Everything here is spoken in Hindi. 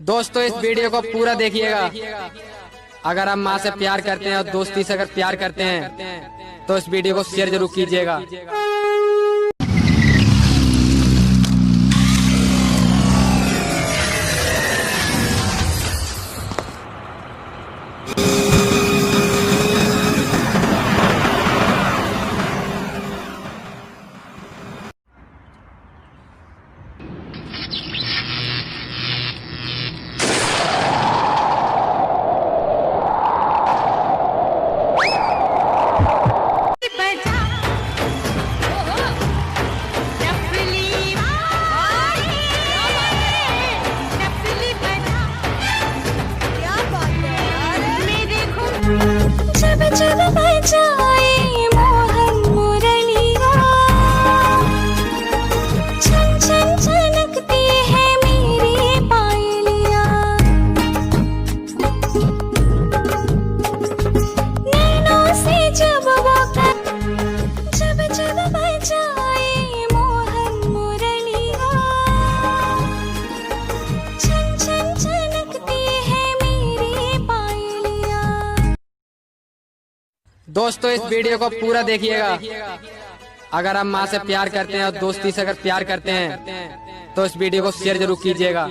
दोस्तों इस वीडियो को पूरा देखिएगा। अगर आप माँ से प्यार करते हैं और दोस्ती से अगर प्यार करते हैं तो इस वीडियो को शेयर जरूर कीजिएगा। जब जब बजाए मोहन मुरलिया, छन छन छनकती है मेरी पायलिया। नैनों से जब वो जब जब बजाए मोहन मुरलिया, छन छन छनकती है मेरी पायलिया। दोस्तों इस वीडियो को पूरा देखिएगा। अगर आप माँ से प्यार करते हैं और दोस्ती से अगर प्यार करते हैं तो इस वीडियो को शेयर जरूर कीजिएगा।